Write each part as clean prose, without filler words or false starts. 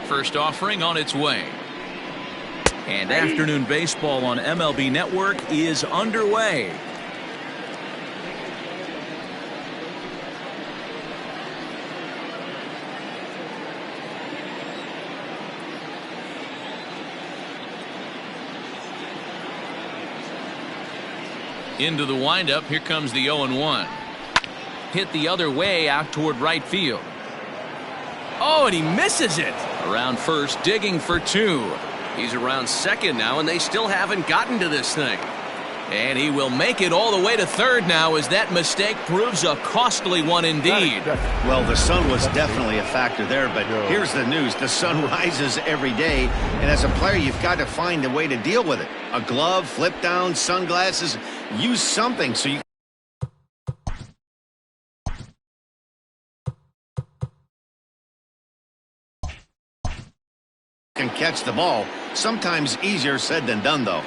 First offering on its way. And afternoon baseball on MLB Network is underway. Into the windup. Here comes the 0-1. Hit the other way out toward right field. Oh, and he misses it. Around first, digging for two. He's around second now, and they still haven't gotten to this thing. And he will make it all the way to third now, as that mistake proves a costly one indeed. Well, the sun was definitely a factor there, but here's the news. The sun rises every day, and as a player, you've got to find a way to deal with it. A glove, flip down, sunglasses, use something so you can catch the ball. Sometimes easier said than done, though.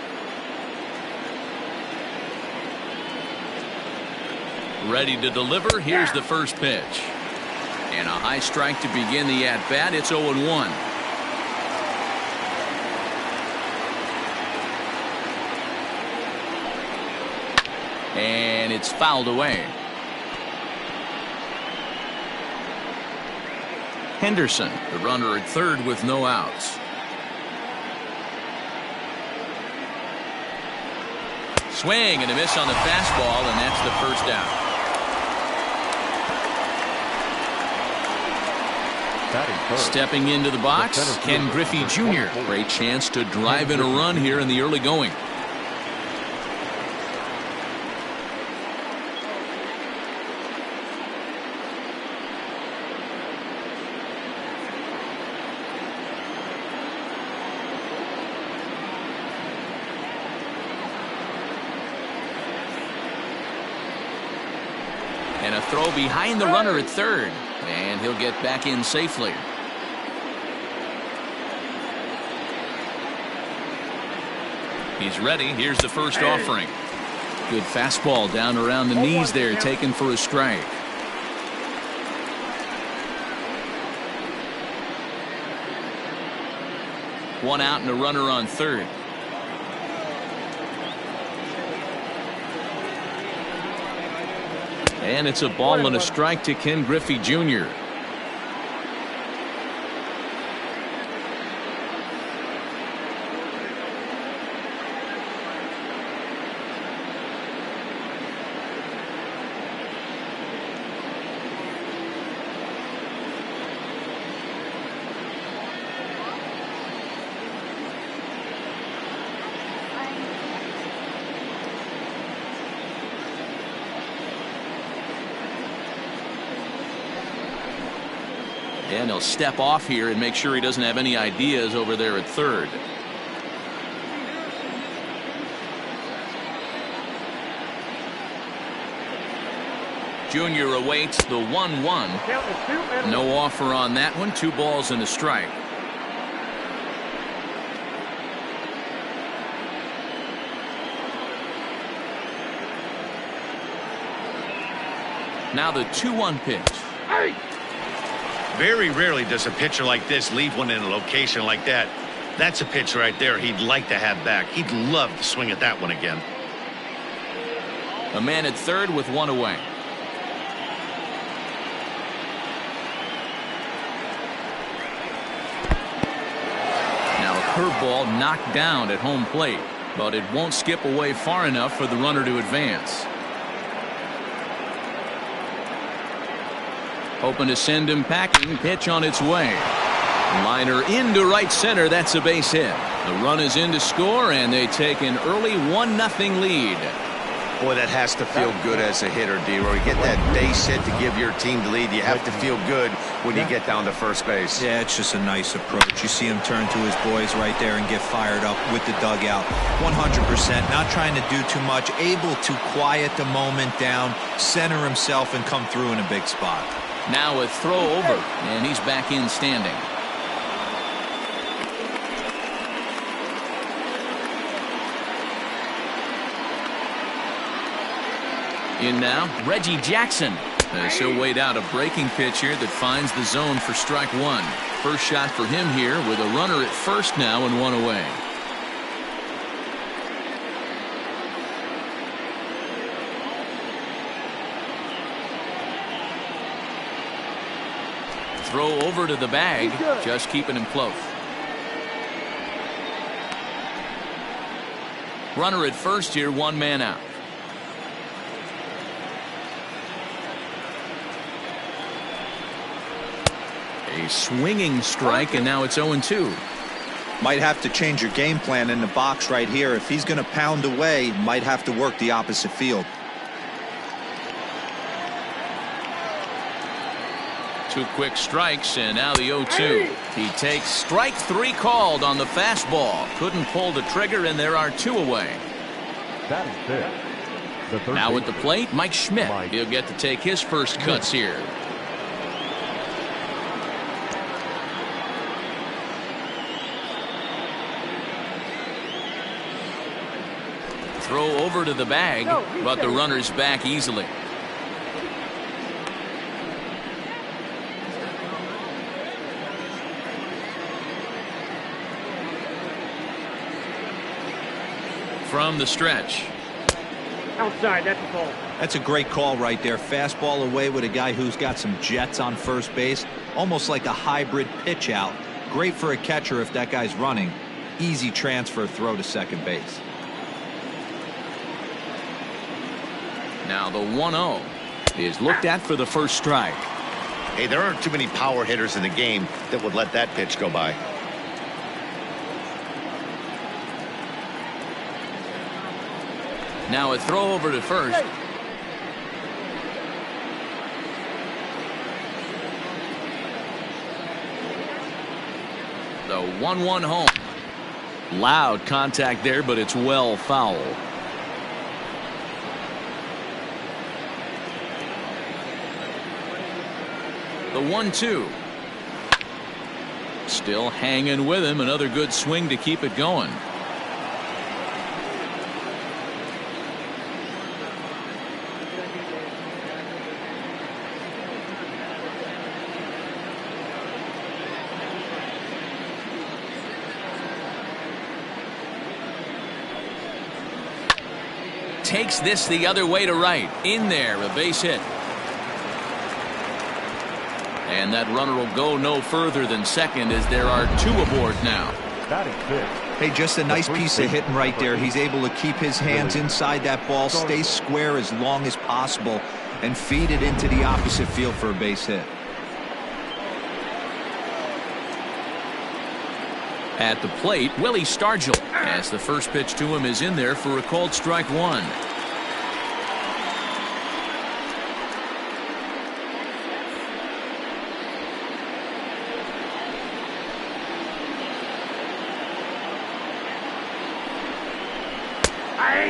Ready to deliver. Here's the first pitch. And a high strike to begin the at-bat. It's 0-1. And it's fouled away. Henderson, the runner at third with no outs. Swing and a miss on the fastball, and that's the first out. Stepping into the box, Ken Griffey Jr. Great chance to drive in a run here in the early going. And a throw behind the runner at third. And he'll get back in safely. He's ready. Here's the first offering. Good fastball down around the knees there, taken for a strike. One out and a runner on third. And it's a ball and a strike to Ken Griffey Jr. And he'll step off here and make sure he doesn't have any ideas over there at third. Junior awaits the 1-1. No offer on that one. 2 balls and a strike. Now the 2-1 pitch. Very rarely does a pitcher like this leave one in a location like that. That's a pitch right there he'd like to have back. He'd love to swing at that one again. A man at third with 1 away. Now a curveball knocked down at home plate, but it won't skip away far enough for the runner to advance. Hoping to send him packing. Pitch on its way. Liner into right center. That's a base hit. The run is in to score, and they take an early 1-0 lead. Boy, that has to feel good as a hitter, D-Roy. You get that base hit to give your team the lead. You have to feel good when you get down to first base. Yeah, it's just a nice approach. You see him turn to his boys right there and get fired up with the dugout. 100%. Not trying to do too much. Able to quiet the moment down, center himself, and come through in a big spot. Now a throw over, and he's back in standing. In now, Reggie Jackson. As he'll wait out a breaking pitch here that finds the zone for strike one. First shot for him here with a runner at first now and one away. Throw over to the bag, just keeping him close. Runner at first here, one man out. A swinging strike, and now it's 0-2. Might have to change your game plan in the box right here. If he's going to pound away, might have to work the opposite field. Two quick strikes, and now the 0-2. He takes strike three called on the fastball. Couldn't pull the trigger, and there are two away. That is it. Now at the plate, Mike Schmidt. He'll get to take his first cuts here. Throw over to the bag, but the runner's back easily. From the stretch. Outside, that's a ball. That's a great call right there. Fastball away with a guy who's got some jets on first base. Almost like a hybrid pitch out. Great for a catcher if that guy's running. Easy transfer throw to second base. Now the 1-0 is looked at for the first strike. Hey, there aren't too many power hitters in the game that would let that pitch go by. Now a throw over to first. The 1-1 home. Loud contact there, but it's well foul. The 1-2. Still hanging with him. Another good swing to keep it going. Takes this the other way to right. In there, a base hit. And that runner will go no further than second as there are two aboard now. That is it. Hey, just a nice piece of hitting right there. He's able to keep his hands inside that ball, stay square as long as possible, and feed it into the opposite field for a base hit. At the plate, Willie Stargell, as the first pitch to him is in there for a called strike one.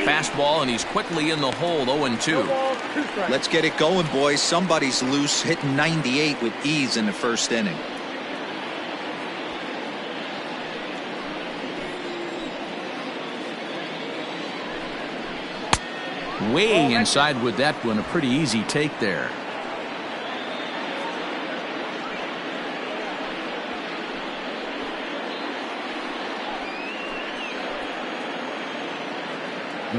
Fastball, and he's quickly in the hole. 0-2. Let's get it going, boys. Somebody's loose, hitting 98 with ease in the first inning. Way inside with that one. A pretty easy take there.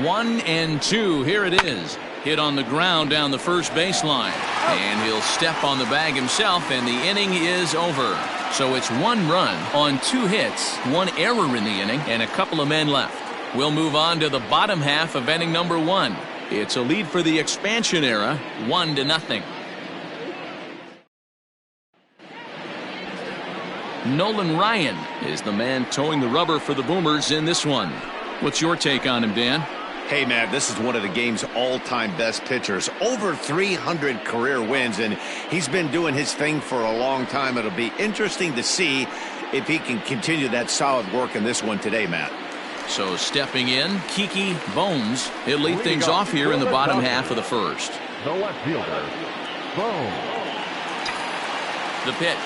One and two. Here it is. Hit on the ground down the first baseline. And he'll step on the bag himself, and the inning is over. So it's one run on two hits, one error in the inning, and a couple of men left. We'll move on to the bottom half of inning number one. It's a lead for the expansion era, 1-0. Nolan Ryan is the man towing the rubber for the Boomers in this one. What's your take on him, Dan? Hey, man, this is one of the game's all-time best pitchers. Over 300 career wins, and he's been doing his thing for a long time. It'll be interesting to see if he can continue that solid work in this one today, Matt. So stepping in, Kiki Bones. He'll lead things off here in the bottom half of the first. The left fielder, Bones. The pitch.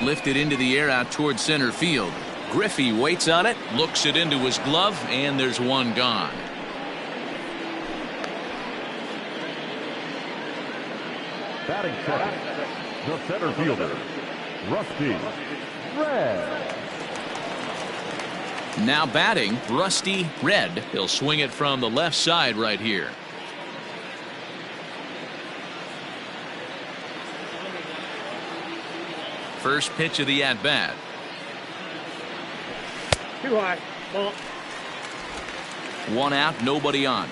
Lifted into the air out toward center field. Griffey waits on it. Looks it into his glove, and there's one gone. Batting second, the center fielder, Rusty Red. Now batting, Rusty Red. He'll swing it from the left side right here. First pitch of the at-bat. Too high. Ball. One out, nobody on.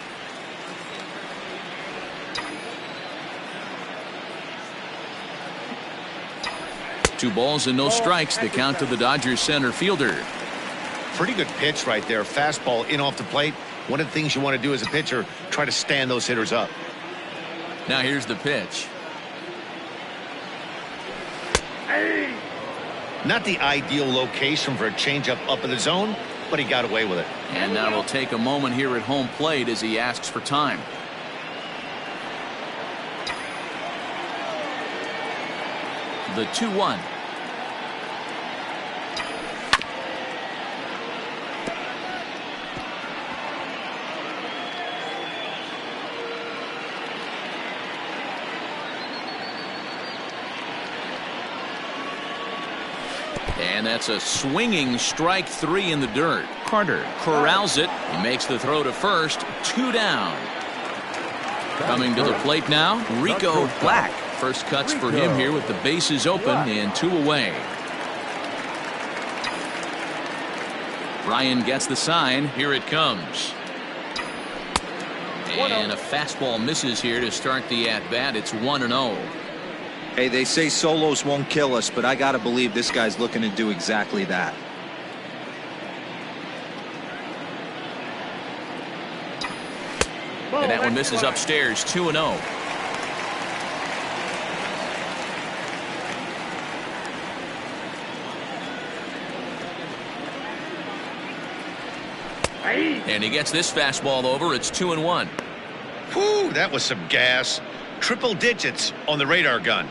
Two balls and no strikes. The count to the Dodgers center fielder. Pretty good pitch right there. Fastball in off the plate. One of the things you want to do as a pitcher, try to stand those hitters up. Now here's the pitch. Not the ideal location for a changeup up in the zone, but he got away with it. And now it'll take a moment here at home plate as he asks for time. The 2-1. And that's a swinging strike three in the dirt. Carter corrals it. He makes the throw to first. Two down. Coming to the plate now, Rico Black. First cuts for him here with the bases open and two away. Ryan gets the sign. Here it comes. And a fastball misses here to start the at-bat. It's 1-0. Hey, they say solos won't kill us, but I got to believe this guy's looking to do exactly that. And that one misses upstairs. 2-0. And he gets this fastball over. It's 2-1. Whew, that was some gas. Triple digits on the radar gun.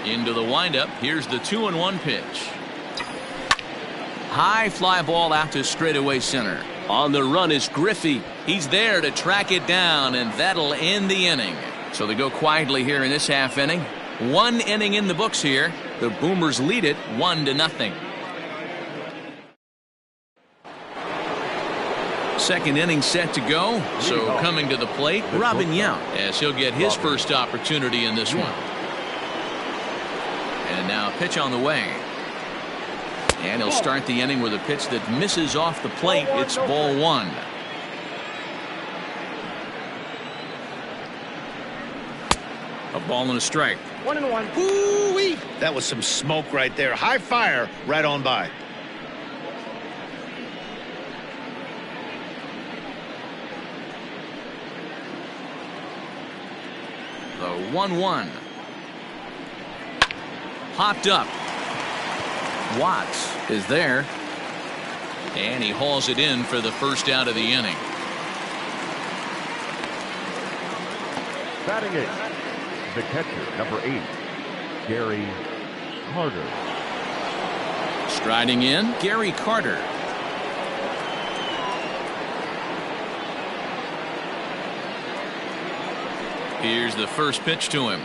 Into the windup. Here's the 2-1 pitch. High fly ball out to straightaway center. On the run is Griffey. He's there to track it down, and that'll end the inning. So they go quietly here in this half inning. One inning in the books here. The Boomers lead it 1-0. Second inning set to go. So coming to the plate, Robin Yount, as he'll get his first opportunity in this one. And now a pitch on the way. And he'll start the inning with a pitch that misses off the plate. It's ball one. A ball and a strike. 1-1. Ooh-wee. That was some smoke right there. High fire right on by. The 1-1. Hopped up. Watts is there. And he hauls it in for the first out of the inning. Batting eighth, the catcher, number 8, Gary Carter. Striding in, Gary Carter. Here's the first pitch to him.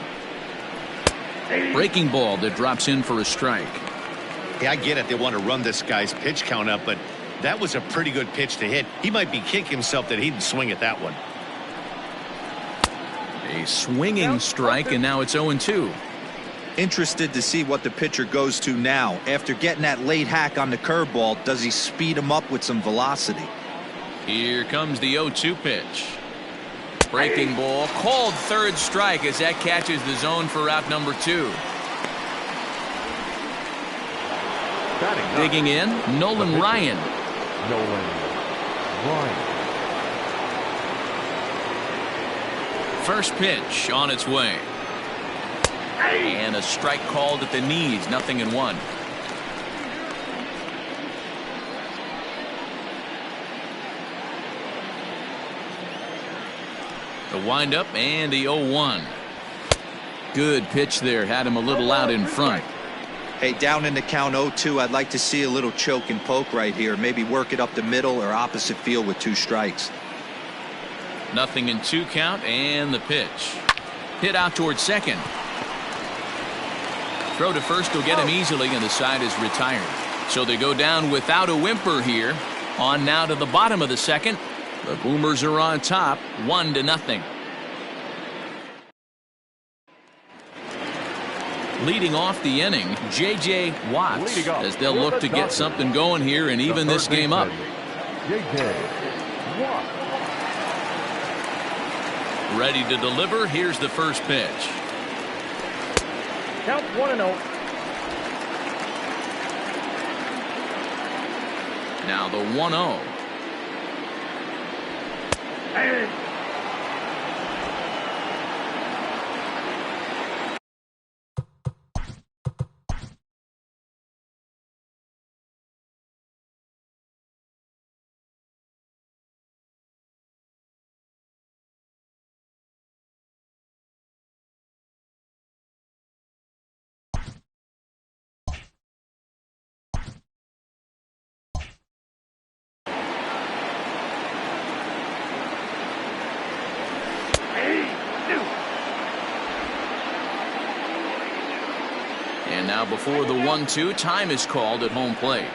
Breaking ball that drops in for a strike. Yeah, I get it. They want to run this guy's pitch count up, but that was a pretty good pitch to hit. He might be kicking himself that he didn't swing at that one. A swinging strike, and now it's 0-2. Interested to see what the pitcher goes to now. After getting that late hack on the curveball, does he speed him up with some velocity? Here comes the 0-2 pitch. Breaking ball, called third strike as that catches the zone for out number 2. Digging in, Nolan Ryan. Nolan Ryan. First pitch on its way. And a strike called at the knees, 0-1. The windup and the 0-1. Good pitch there. Had him a little out in front. Hey, down in the count 0-2, I'd like to see a little choke and poke right here. Maybe work it up the middle or opposite field with 2 strikes. Nothing in 2 count, and the pitch. Hit out towards second. Throw to first will get him easily, and the side is retired. So they go down without a whimper here. On now to the bottom of the second. The Boomers are on top, 1-0. Leading off the inning, J.J. Watts, as they'll look to get something going here and even this game up. J.J. Watts. Ready to deliver. Here's the first pitch. Count 1-0. Now the 1-0. And now before the 1-2, time is called at home plate.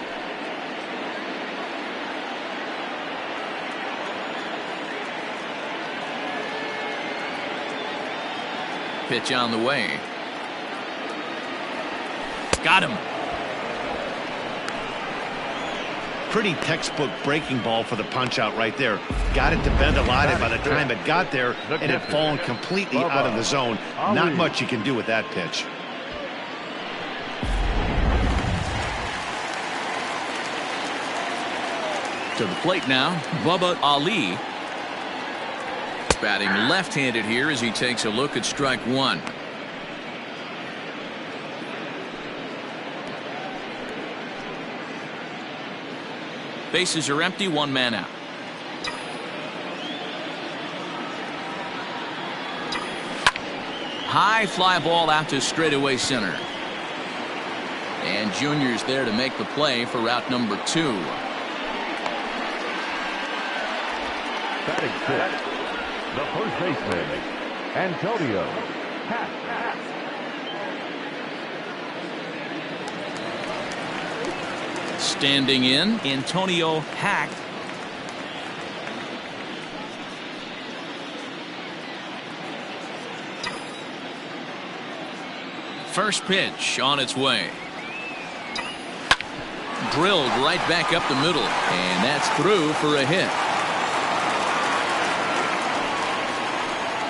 Pitch on the way. Got him. Pretty textbook breaking ball for the punch out right there. Got it to bend a lot, and by the time it got there, it had fallen completely out of the zone. Not much you can do with that pitch. To the plate now, Bubba Ali. Batting left-handed here as he takes a look at strike 1. Bases are empty, 1 man out. High fly ball out to straightaway center. And Junior's there to make the play for route number 2. Batting 6, the first baseman, Antonio Hack. Standing in, Antonio Hack. First pitch on its way. Drilled right back up the middle, and that's through for a hit.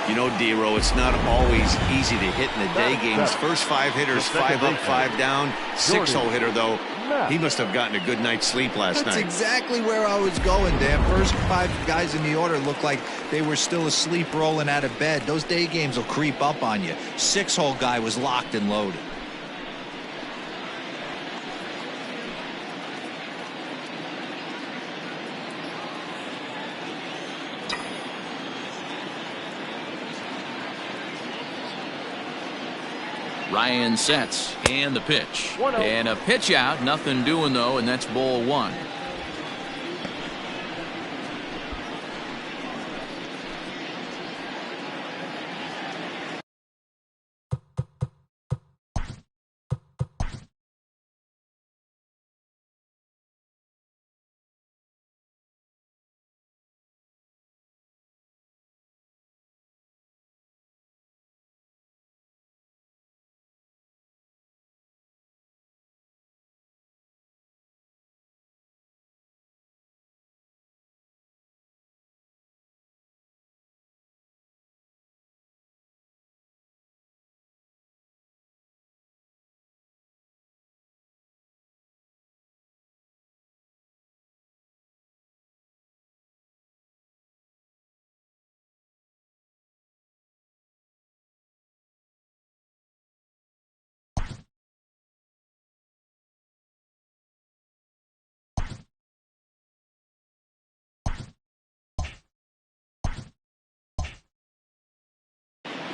You know, D-Row, it's not always easy to hit in the day games. First 5 hitters, 5 up, 5 down. 6-hole hitter, though, he must have gotten a good night's sleep last night. That's exactly where I was going, Dan. First 5 guys in the order looked like they were still asleep rolling out of bed. Those day games will creep up on you. 6-hole guy was locked and loaded. Ryan sets, and the pitch. And a pitch out, nothing doing though, and that's ball 1.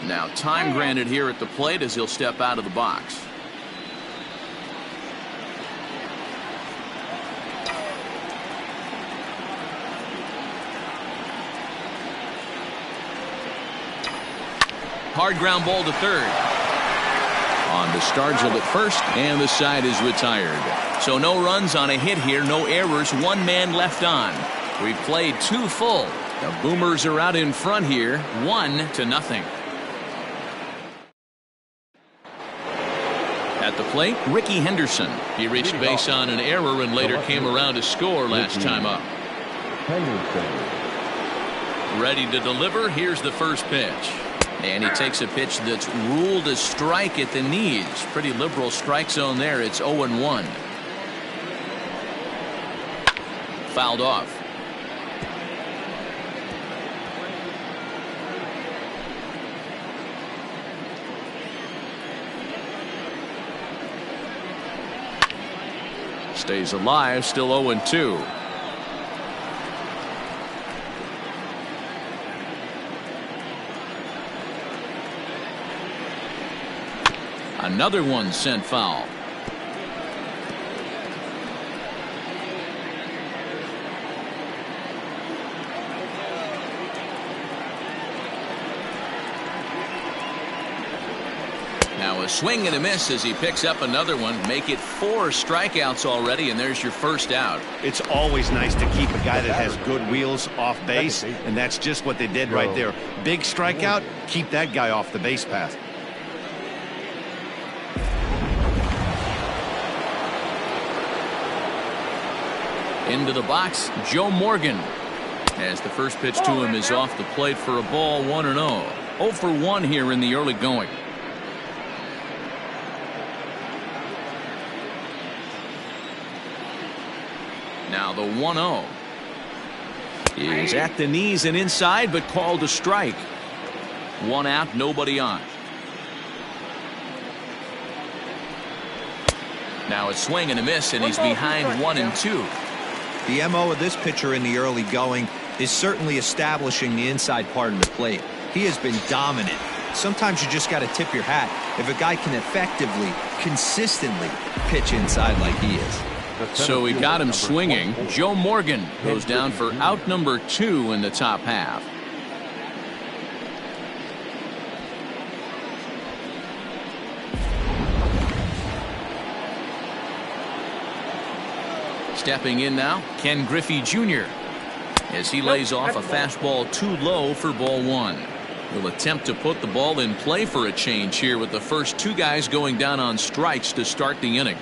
Now time granted here at the plate as he'll step out of the box. Hard ground ball to third. On to Stargell at first, and the side is retired. So no runs on a hit here, no errors, one man left on. We've played 2 full. The Boomers are out in front here, 1-0. At the plate, Ricky Henderson. He reached base on an error and later came around to score last time up. Ready to deliver. Here's the first pitch. And he takes a pitch that's ruled a strike at the knees. Pretty liberal strike zone there. It's 0-1. Fouled off. Stays alive, still 0-2. Another one sent foul. Now a swing and a miss as he picks up another one. Make it 4 strikeouts already, and there's your first out. It's always nice to keep a guy that has good wheels off base, and that's just what they did right there. Big strikeout, keep that guy off the base path. Into the box, Joe Morgan. As the first pitch to him is off the plate for a ball, 1-0. 0 for 1 here in the early going. Now the 1-0 is at the knees and inside, but called a strike. 1 out, nobody on. Now a swing and a miss, and he's behind 1-2. The MO of this pitcher in the early going is certainly establishing the inside part of the plate. He has been dominant. Sometimes you just got to tip your hat if a guy can effectively, consistently pitch inside like he is. So he got him swinging. Joe Morgan goes down for out number 2 in the top half. Stepping in now, Ken Griffey Jr. as he lays off a fastball too low for ball 1. He'll attempt to put the ball in play for a change here with the first 2 guys going down on strikes to start the inning.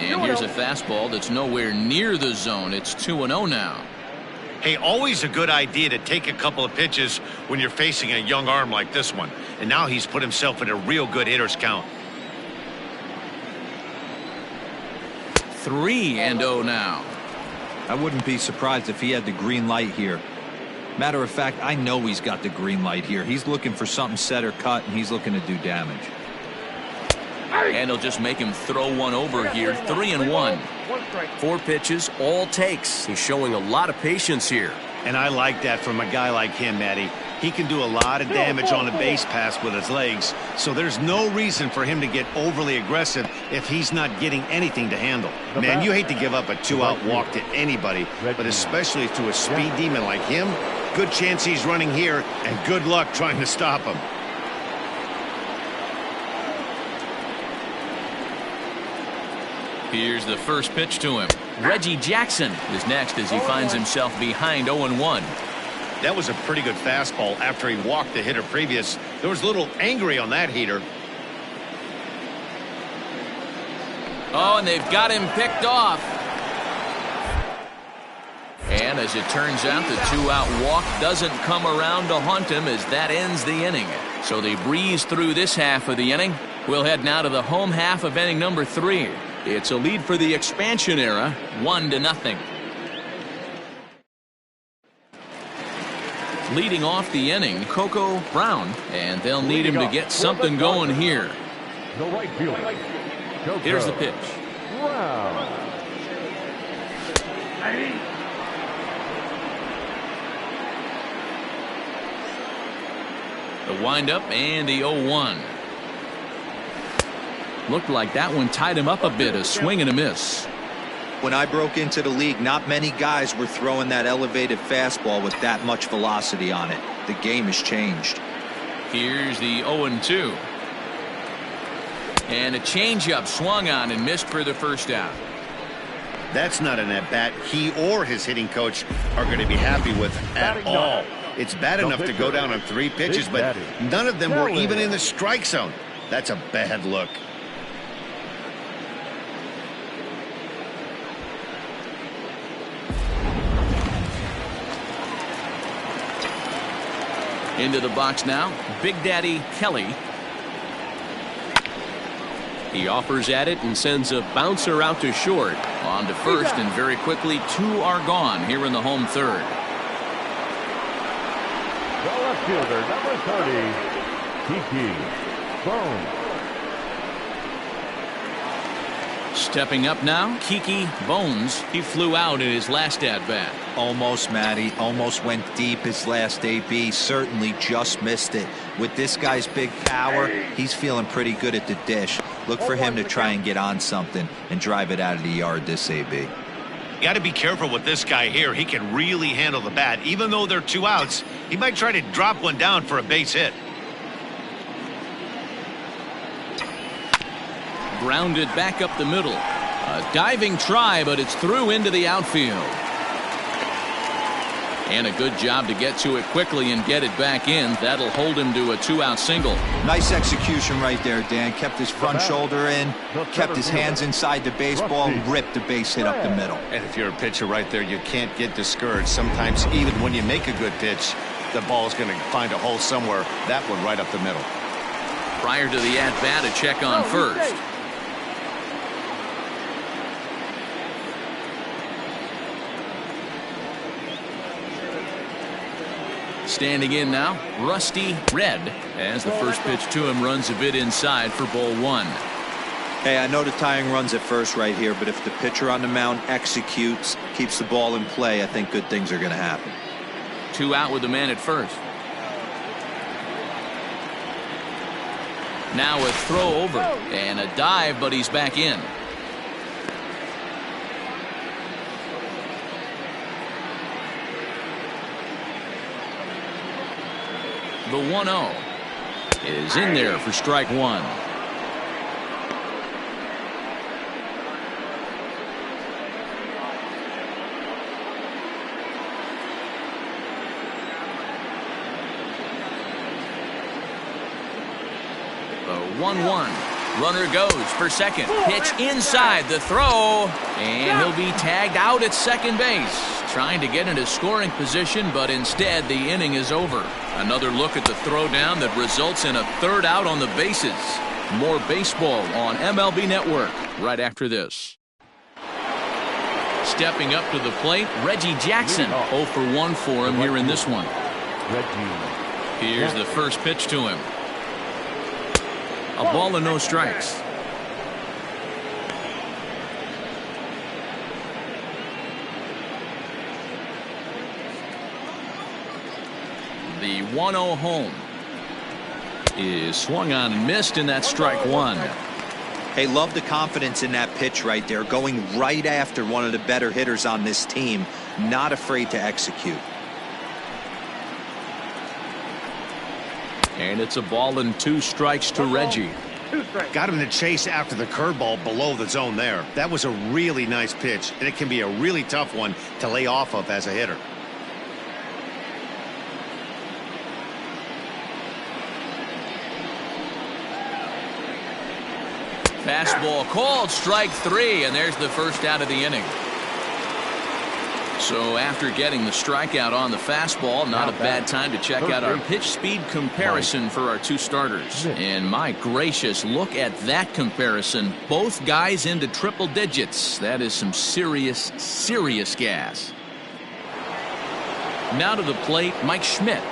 And here's a fastball that's nowhere near the zone. It's 2-0 now. Hey, always a good idea to take a couple of pitches when you're facing a young arm like this one. And now he's put himself in a real good hitter's count. 3-0 now. I wouldn't be surprised if he had the green light here. Matter of fact, I know he's got the green light here. He's looking for something set or cut, and he's looking to do damage. And he'll just make him throw one over here. 3-1. 4 pitches, all takes. He's showing a lot of patience here. And I like that from a guy like him, Matty. He can do a lot of damage on a base pass with his legs, so there's no reason for him to get overly aggressive if he's not getting anything to handle. Man, you hate to give up a 2-out walk to anybody, but especially to a speed demon like him. Good chance he's running here, and good luck trying to stop him. Here's the first pitch to him. Reggie Jackson is next as he finds himself behind 0-1. That was a pretty good fastball after he walked the hitter previous. There was a little angry on that heater. Oh, and they've got him picked off. And as it turns out, the 2-out walk doesn't come around to haunt him as that ends the inning. So they breeze through this half of the inning. We'll head now to the home half of inning number 3. It's a lead for the expansion era, 1-0. Leading off the inning, Coco Brown, and they'll need him to get something going here. The right fielder. Here's the pitch. The windup and the 0-1. Looked like that one tied him up a bit. A swing and a miss. When I broke into the league, not many guys were throwing that elevated fastball with that much velocity on it. The game has changed. Here's the 0-2. And a changeup swung on and missed for the first out. That's not an at-bat he or his hitting coach are going to be happy with at all. It's bad enough to go down on 3 pitches, but none of them were even in the strike zone. That's a bad look. Into the box now, Big Daddy Kelly. He offers at it and sends a bouncer out to short. On to first, and very quickly 2 are gone here in the home third. The left fielder, number 30, Kiki Bones. Stepping up now, Kiki Bones. He flew out in his last at-bat. Almost, Matty. Almost went deep his last AB. Certainly just missed it. With this guy's big power, he's feeling pretty good at the dish. Look for him to try and get on something and drive it out of the yard this AB. You got to be careful with this guy here. He can really handle the bat. Even though they're 2 outs, he might try to drop one down for a base hit. Grounded back up the middle. A diving try, but it's through into the outfield. And a good job to get to it quickly and get it back in. That'll hold him to a 2-out single. Nice execution right there, Dan. Kept his front shoulder in, kept his hands inside the baseball, ripped the base hit up the middle. And if you're a pitcher right there, you can't get discouraged. Sometimes even when you make a good pitch, the ball's going to find a hole somewhere. That one right up the middle. Prior to the at-bat, a check on first. Standing in now, Rusty Red, as the first pitch to him runs a bit inside for ball 1. Hey, I know the tying runs at first right here, but if the pitcher on the mound executes, keeps the ball in play, I think good things are going to happen. 2 out with the man at first. Now a throw over and a dive, but he's back in. The 1-0 is in there for strike 1. The 1-1. Runner goes for second. Pitch inside the throw. And he'll be tagged out at second base. Trying to get into scoring position, but instead the inning is over. Another look at the throwdown that results in a 3rd out on the bases. More baseball on MLB Network right after this. Stepping up to the plate, Reggie Jackson. 0 for 1 for him here in this one. Here's the first pitch to him. A ball and no strikes. The 1-0 home is swung on and missed, and that's strike 1. Hey, love the confidence in that pitch right there, going right after one of the better hitters on this team, not afraid to execute. And it's a ball and 2 strikes to Reggie. Got him to chase after the curveball below the zone there. That was a really nice pitch, and it can be a really tough one to lay off of as a hitter. Fastball called, strike 3, and there's the first out of the inning. So after getting the strikeout on the fastball, not a bad time to check out our pitch speed comparison for our 2 starters. And my gracious, look at that comparison. Both guys into triple digits. That is some serious, serious gas. Now to the plate, Mike Schmidt.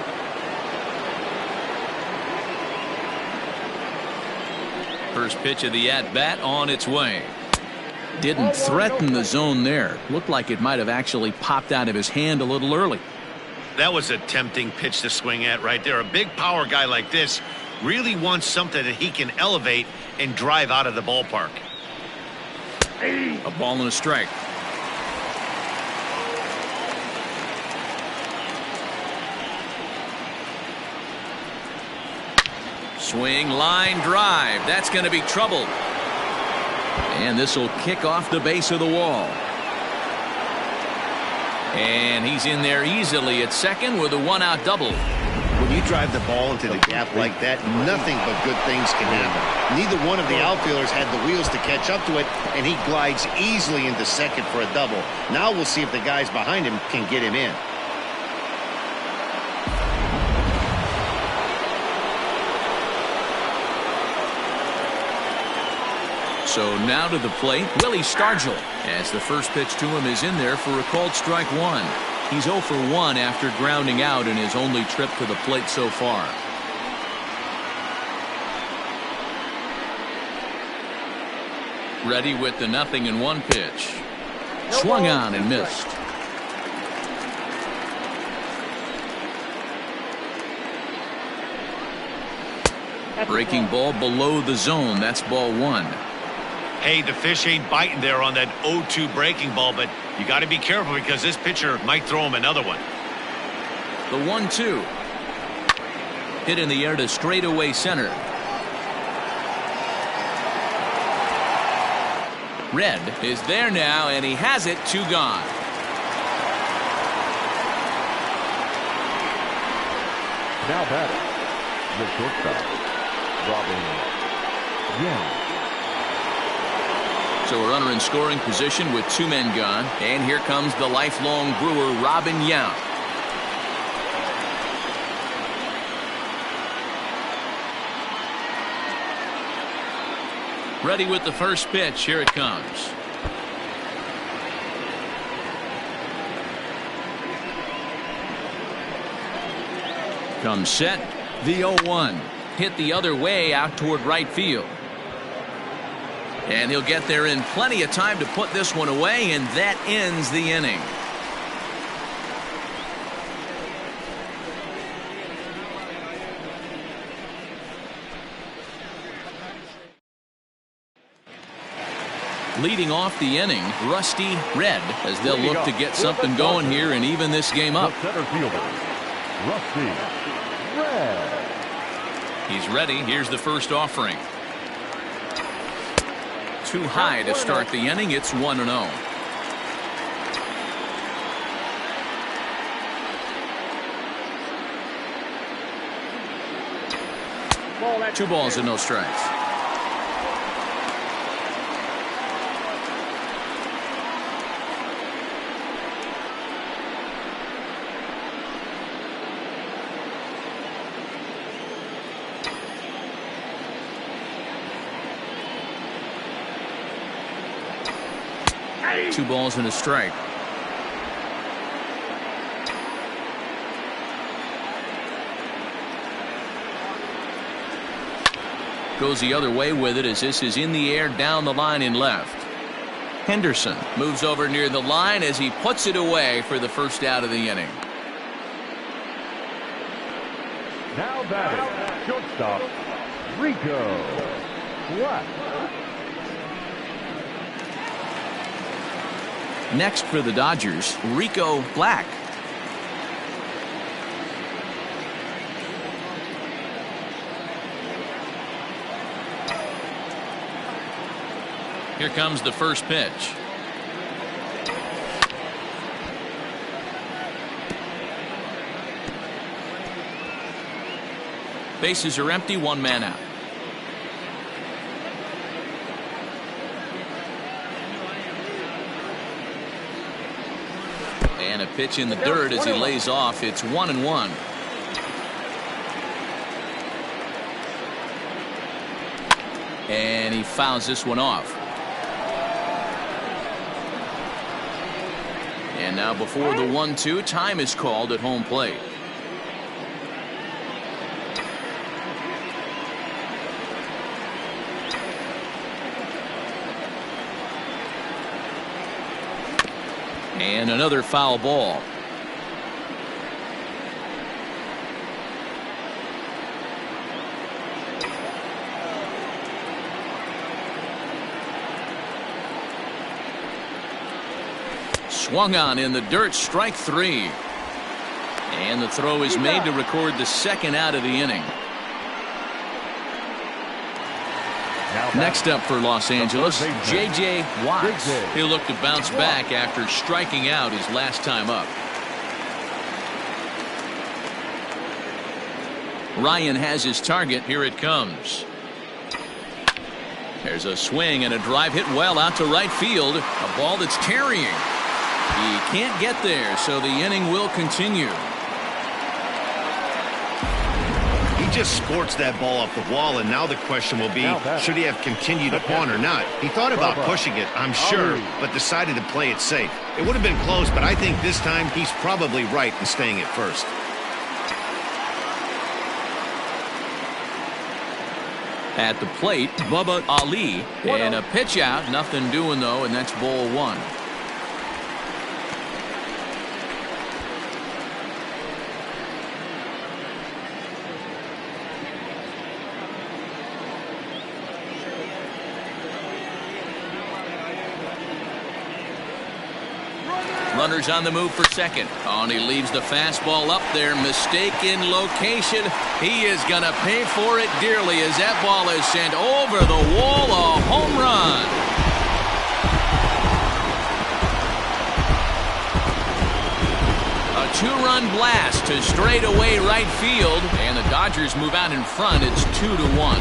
First pitch of the at-bat on its way. Didn't threaten the zone there. Looked like it might have actually popped out of his hand a little early. That was a tempting pitch to swing at right there. A big power guy like this really wants something that he can elevate and drive out of the ballpark. A ball and a strike. Swing, line, drive. That's going to be trouble. And this will kick off the base of the wall. And he's in there easily at second with a one-out double. When you drive the ball into the gap like that, nothing but good things can happen. Neither one of the outfielders had the wheels to catch up to it, and he glides easily into second for a double. Now we'll see if the guys behind him can get him in. So now to the plate, Willie Stargell, as the first pitch to him is in there for a called strike one. He's 0 for 1 after grounding out in his only trip to the plate so far. Ready with the 0-1 pitch. Swung on and missed. Breaking ball below the zone. That's ball one. Hey, the fish ain't biting there on that 0-2 breaking ball, but you got to be careful because this pitcher might throw him another one. The 1-2. Hit in the air to straightaway center. Red is there now, and he has it. 2 gone. Now batting, the shortstop, Robin Yount. So a runner in scoring position with 2 men gone. And here comes the lifelong Brewer, Robin Yount. Ready with the first pitch. Here it comes. Comes set. The 0-1. Hit the other way out toward right field. And he'll get there in plenty of time to put this one away, and that ends the inning. Leading off the inning, Rusty Red, as they'll look to get something going here and even this game up. The center fielder, Rusty Red. He's ready. Here's the first offering. Too high to start the inning. It's 1-0. 2 balls and no strikes. Two balls and a strike. Goes the other way with it as this is in the air down the line in left. Henderson moves over near the line as he puts it away for the first out of the inning. Now batting, shortstop, Rico Black. Next for the Dodgers, Rico Black. Here comes the first pitch. Bases are empty, 1 man out. And a pitch in the dirt as he lays off. It's 1-1. And he fouls this one off. And now before the 1-2, time is called at home plate. And another foul ball. Swung on in the dirt, strike 3. And the throw is made to record the second out of the inning. Next up for Los Angeles, J.J. Watts. He'll look to bounce back after striking out his last time up. Ryan has his target. Here it comes. There's a swing and a drive hit well out to right field. A ball that's carrying. He can't get there, so the inning will continue. He just sports that ball off the wall, and now the question will be, should he have continued on or not? He thought about pushing it, I'm sure, but decided to play it safe. It would have been close, but I think this time he's probably right in staying at first. At the plate, Bubba Ali, and a pitch out. Nothing doing, though, and that's ball 1. Runners on the move for second. Oh, and he leaves the fastball up there. Mistaken location. He is going to pay for it dearly as that ball is sent over the wall. A home run. A 2-run blast to straightaway right field. And the Dodgers move out in front. It's 2-1.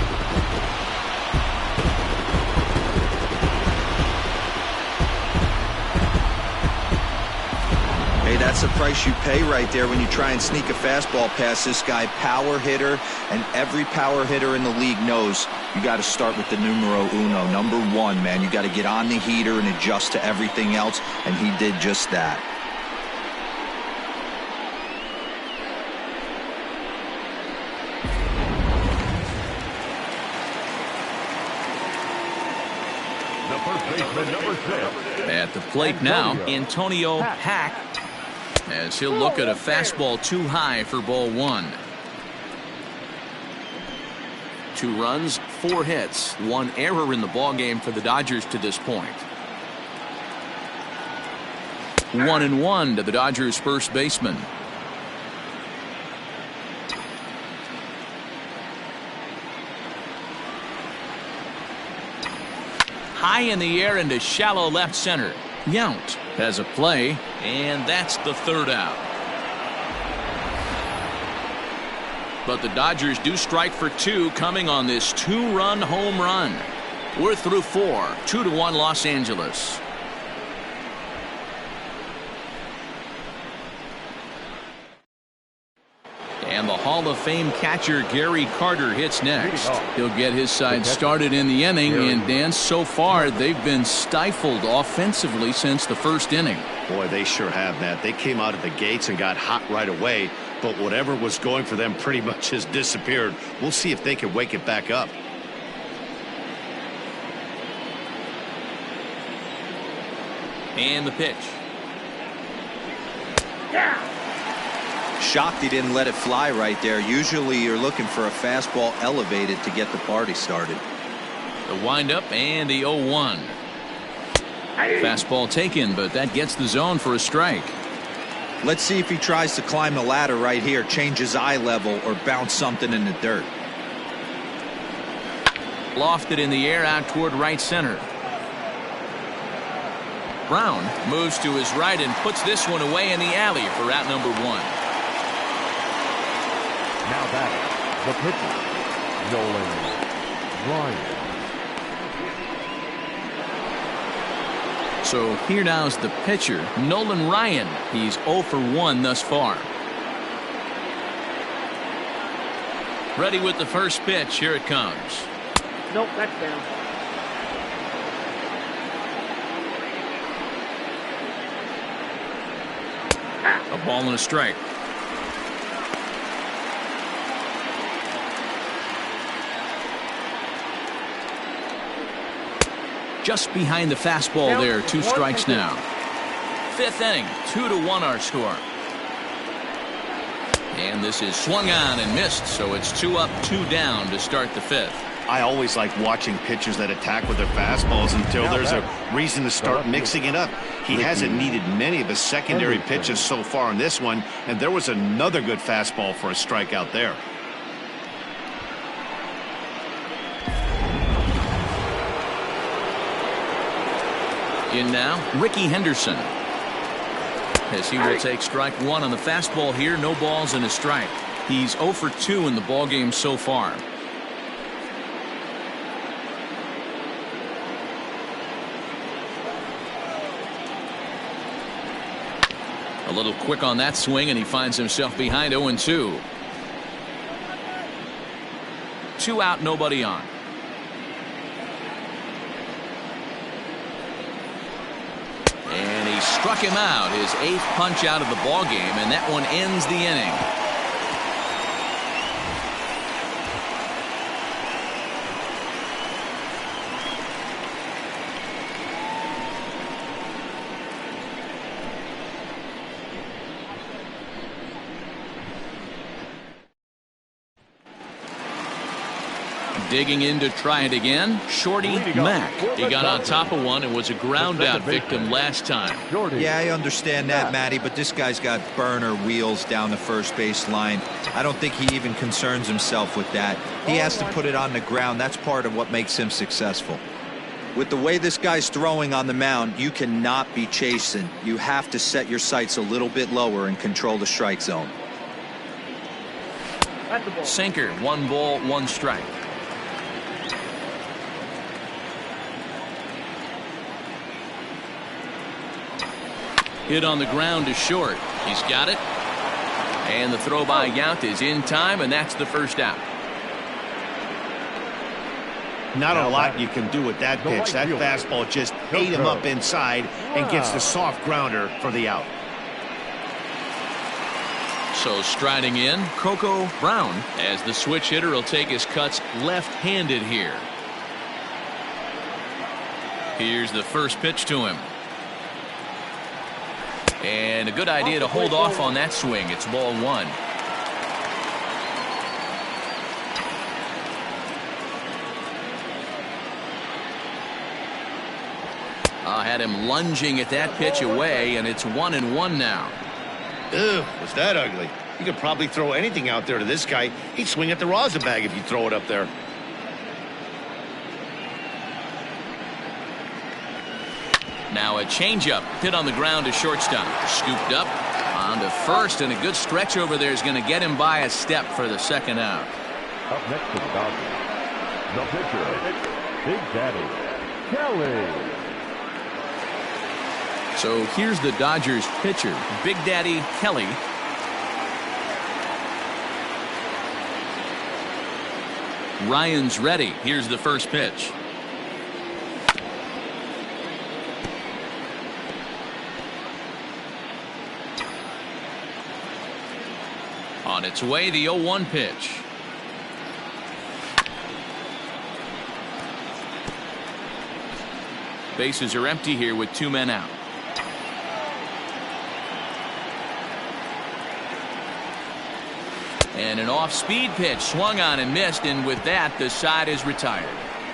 That's the price you pay right there when you try and sneak a fastball past this guy. Power hitter, and every power hitter in the league knows you got to start with the numero uno, number 1, man. You got to get on the heater and adjust to everything else, and he did just that. The first baseman, number 6. At the plate now, Antonio Hack, as he'll look at a fastball too high for ball 1. 2 runs, 4 hits, 1 error in the ballgame for the Dodgers to this point. 1-1 to the Dodgers' first baseman. High in the air into shallow left center. Yount has a play, and that's the 3rd out. But the Dodgers do strike for 2 coming on this 2-run home run. We're through 4, 2-1 Los Angeles. And the Hall of Fame catcher Gary Carter hits next. He'll get his side started in the inning, and Dan, so far they've been stifled offensively since the first inning. Boy, they sure have, Matt. They came out of the gates and got hot right away, but whatever was going for them pretty much has disappeared. We'll see if they can wake it back up. And the pitch. Shocked he didn't let it fly right there. Usually you're looking for a fastball elevated to get the party started. The windup and the 0-1. Fastball taken, but that gets the zone for a strike. Let's see if he tries to climb the ladder right here, change his eye level, or bounce something in the dirt. Lofted in the air out toward right center. Brown moves to his right and puts this one away in the alley for out number 1. Now batting, the pitcher, Nolan Ryan. So here now's the pitcher, Nolan Ryan. He's 0 for 1 thus far. Ready with the first pitch. Here it comes. Nope, that's down. A ball and a strike. Just behind the fastball there. 2 strikes now. 5th inning. 2-1 our score. And this is swung on and missed, so it's 2 up, 2 down to start the 5th. I always like watching pitchers that attack with their fastballs until there's a reason to start mixing it up. He hasn't needed many of his secondary pitches so far in this one, and there was another good fastball for a strikeout there. In now, Ricky Henderson. As he will take strike 1 on the fastball here, no balls and a strike. He's 0 for 2 in the ballgame so far. A little quick on that swing, and he finds himself behind 0-2. 2 out, nobody on. And he struck him out, his 8th punch out of the ball game, and that one ends the inning. Digging in to try it again, Shorty Mack. He got on top of one and was a ground out victim last time. Yeah, I understand that, Matty, but this guy's got burner wheels down the first base line. I don't think he even concerns himself with that. He has to put it on the ground. That's part of what makes him successful. With the way this guy's throwing on the mound, you cannot be chasing. You have to set your sights a little bit lower and control the strike zone. Sinker, 1 ball, 1 strike. Hit on the ground to short. He's got it. And the throw by Yount is in time, and that's the first out. Not a lot you can do with that pitch. That fastball just ate him up inside and gets the soft grounder for the out. So striding in, Coco Brown, as the switch hitter will take his cuts left-handed here. Here's the first pitch to him. And a good idea to hold off on that swing. It's ball 1. Had him lunging at that pitch away, and it's 1-1 now. Ugh, was that ugly? You could probably throw anything out there to this guy. He'd swing at the rosin bag if you throw it up there. Now a changeup hit on the ground to shortstop. Scooped up on to first, and a good stretch over there is going to get him by a step for the second out. Up next to the Dodgers, the pitcher, Big Daddy Kelly. So here's the Dodgers pitcher, Big Daddy Kelly. Ryan's ready. Here's the first pitch. On its way, the 0-1 pitch. Bases are empty here with 2 men out. And an off-speed pitch swung on and missed, and with that the side is retired.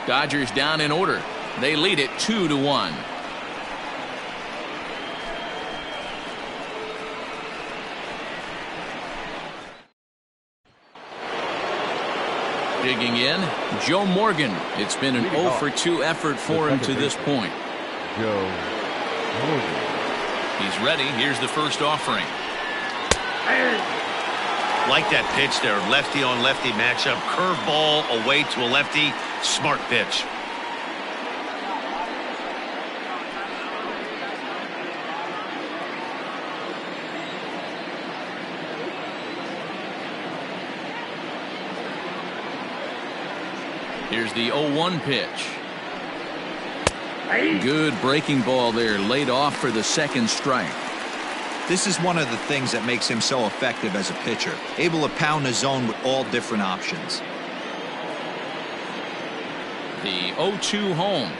Dodgers down in order. They lead it 2-1. Digging in, Joe Morgan. It's been an 0 for 2 effort for him to this point. Joe Morgan. He's ready. Here's the first offering. Like that pitch there, lefty on lefty matchup, curveball away to a lefty, smart pitch. Here's the 0-1 pitch. Good breaking ball there, laid off for the second strike. This is one of the things that makes him so effective as a pitcher, able to pound the zone with all different options. The 0-2 home.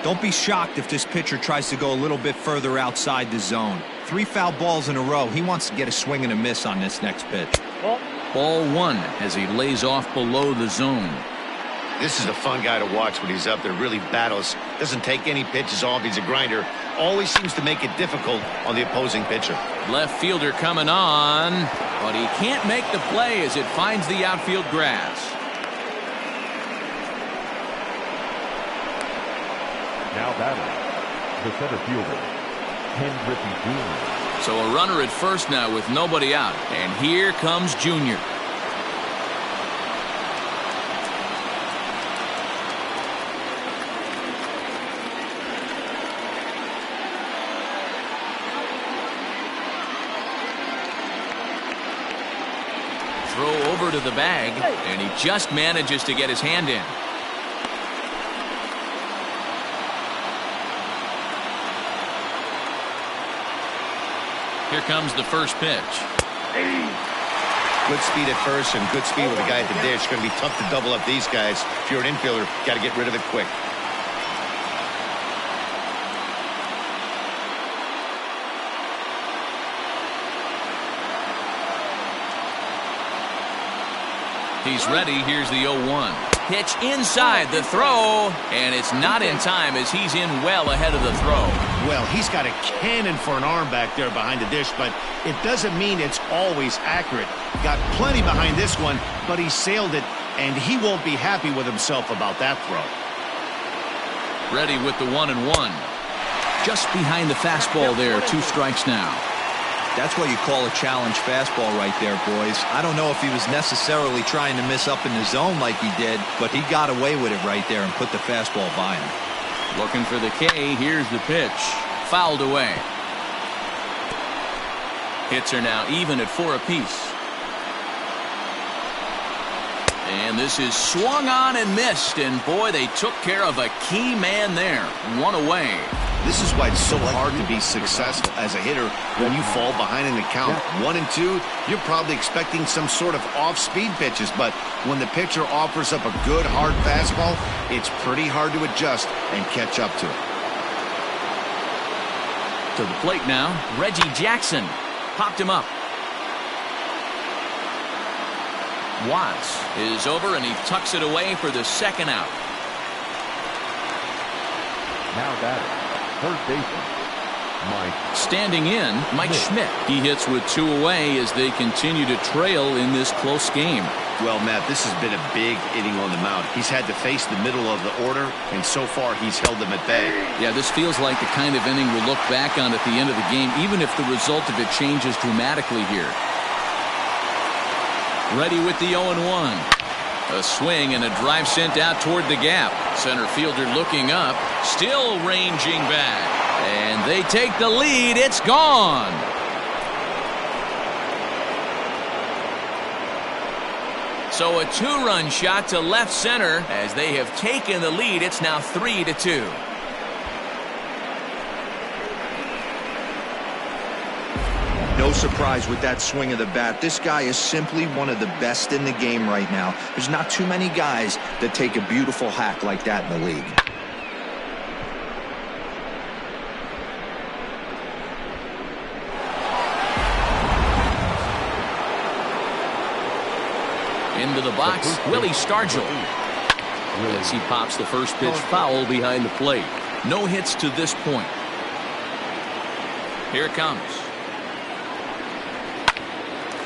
Don't be shocked if this pitcher tries to go a little bit further outside the zone. 3 foul balls in a row. He wants to get a swing and a miss on this next pitch. Ball 1 as he lays off below the zone. This is a fun guy to watch when he's up there. Really battles. Doesn't take any pitches off. He's a grinder. Always seems to make it difficult on the opposing pitcher. Left fielder coming on, but he can't make the play as it finds the outfield grass. Now batting, the center fielder, Ken Griffey Jr. So a runner at first now with nobody out. And here comes Junior. Throw over to the bag, and he just manages to get his hand in. Here comes the first pitch. Good speed at first and good speed with the guy at the dish. Going to be tough to double up these guys. If you're an infielder, got to get rid of it quick. He's ready. Here's the 0-1. Pitch inside the throw, and it's not in time as he's in well ahead of the throw. Well, he's got a cannon for an arm back there behind the dish, but it doesn't mean it's always accurate. Got plenty behind this one, but he sailed it, and he won't be happy with himself about that throw. Ready with the 1-1. Just behind the fastball there. 2 strikes now. That's what you call a challenge fastball right there, boys. I don't know if he was necessarily trying to miss up in the zone like he did, but he got away with it right there and put the fastball by him. Looking for the K. Here's the pitch. Fouled away. Hits are now even at 4 apiece. And this is swung on and missed, and boy, they took care of a key man there. 1 away. This is why it's so hard to be successful as a hitter when you fall behind in the count. 1 and 2, you're probably expecting some sort of off-speed pitches, but when the pitcher offers up a good hard fastball, it's pretty hard to adjust and catch up to it. To the plate now, Reggie Jackson. Popped him up. Watts is over, and he tucks it away for the second out. Now batting, third baseman, Mike. Standing in, Mike Schmidt. He hits with 2 away as they continue to trail in this close game. Well, Matt, this has been a big inning on the mound. He's had to face the middle of the order, and so far he's held them at bay. Yeah, this feels like the kind of inning we'll look back on at the end of the game, even if the result of it changes dramatically here. Ready with the 0-1. A swing and a drive sent out toward the gap. Center fielder looking up, still ranging back. And they take the lead. It's gone. So a 2-run shot to left center as they have taken the lead. It's now 3-2. No surprise with that swing of the bat. This guy is simply one of the best in the game right now. There's not too many guys that take a beautiful hack like that in the league. Into the box, Willie Stargell. As he pops the first pitch foul behind the plate. No hits to this point. Here it comes.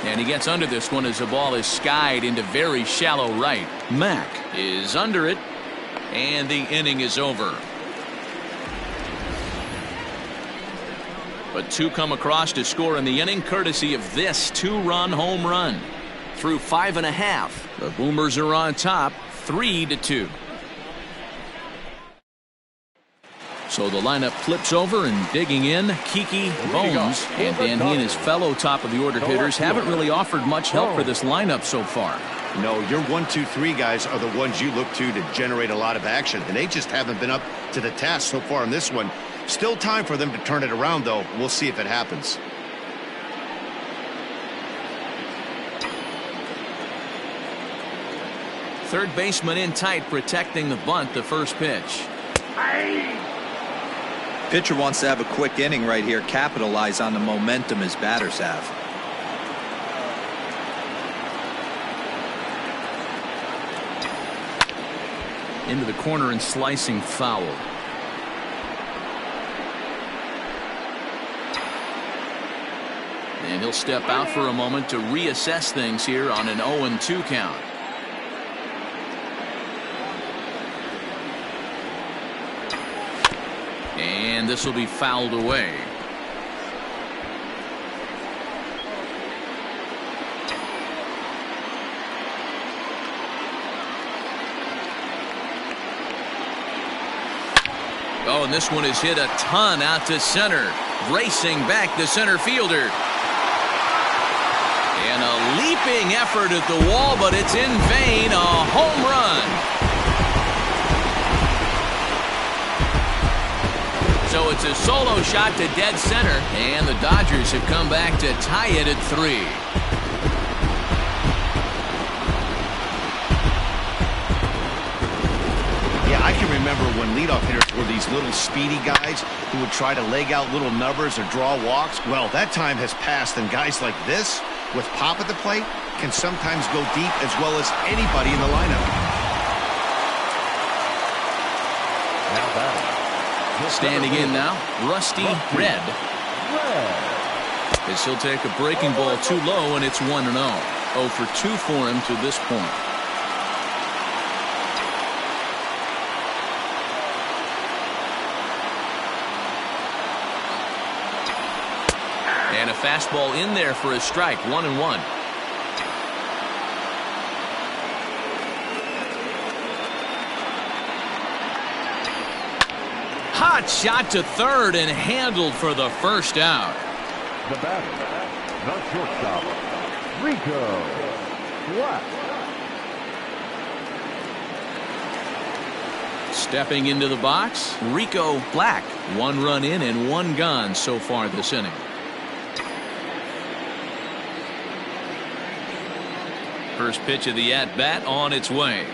And he gets under this one as the ball is skied into very shallow right. Mack is under it, and the inning is over. But 2 come across to score in the inning, courtesy of this 2-run home run. Through 5 1/2, the Boomers are on top, 3-2. So the lineup flips over, and digging in, Kiki Bones. And Dan, he and his fellow top-of-the-order hitters haven't really offered much help for this lineup so far. No, your 1, 2, 3 guys are the ones you look to generate a lot of action, and they just haven't been up to the task so far in this one. Still time for them to turn it around, though. We'll see if it happens. Third baseman in tight, protecting the bunt, the first pitch. Pitcher wants to have a quick inning right here, capitalize on the momentum his batters have. Into the corner and slicing foul. And he'll step out for a moment to reassess things here on an 0-2 count. And this will be fouled away. Oh, and this one is hit a ton out to center. Racing back the center fielder. And a leaping effort at the wall, but it's in vain. A home run. So it's a solo shot to dead center, and the Dodgers have come back to tie it at 3. Yeah, I can remember when leadoff hitters were these little speedy guys who would try to leg out little numbers or draw walks. Well, that time has passed, and guys like this, with pop at the plate, can sometimes go deep as well as anybody in the lineup. Now batting. Standing in now, Rusty Red. As he'll take a breaking ball too low, and it's 1-0. 0 for 2 for him to this point. And a fastball in there for a strike. 1-1. Hot shot to third and handled for the first out. The batter, the shortstop, Rico Black. Stepping into the box, Rico Black. 1 run in and 1 gone so far this inning. First pitch of the at-bat on its way.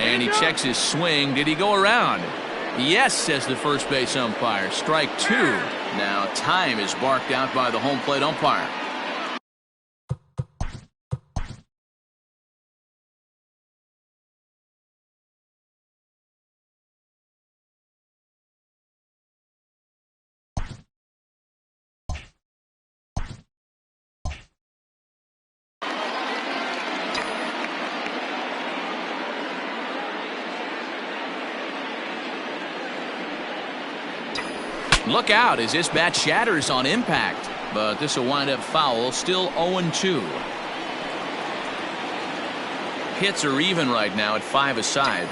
And he checks his swing. Did he go around? Yes, says the first base umpire. Strike 2. Now time is barked out by the home plate umpire. Look out as this bat shatters on impact, but this will wind up foul. Still 0-2. Hits are even right now at 5 aside.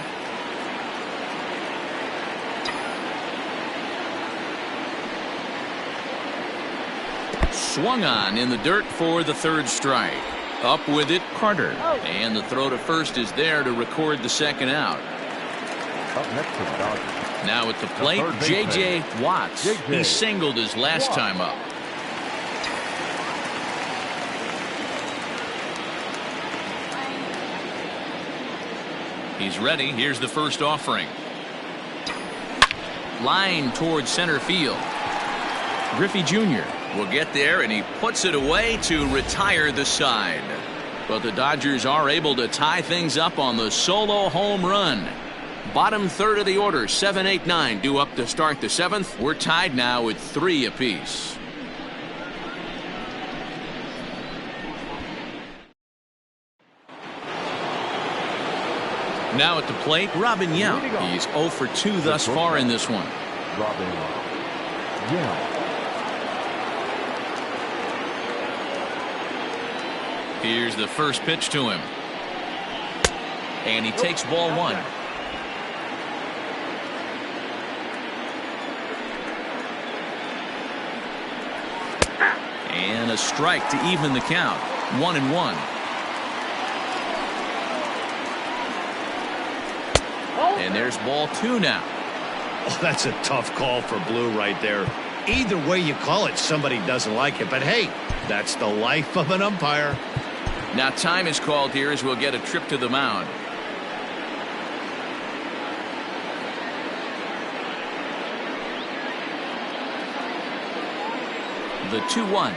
Swung on in the dirt for the 3rd strike. Up with it, Carter. And the throw to first is there to record the 2nd out. Up next for the Dodgers. Now at the plate, J.J. Watts. He singled his last time up. He's ready. Here's the first offering. Line towards center field. Griffey Jr. will get there, and he puts it away to retire the side. But the Dodgers are able to tie things up on the solo home run. Bottom third of the order, 7, 8, 9 due up to start the 7th. We're tied now at 3 apiece. Now at the plate, Robin Yount. He's 0 for 2 thus far in this one. Robin Yount. Here's the first pitch to him. And he takes ball 1. And a strike to even the count. 1-1. And there's ball 2 now. Oh, that's a tough call for Blue right there. Either way you call it, somebody doesn't like it. But hey, that's the life of an umpire. Now time is called here as we'll get a trip to the mound. The 2-1.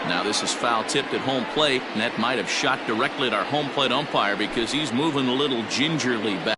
Now this is foul tipped at home plate, and that might have shot directly at our home plate umpire because he's moving a little gingerly back.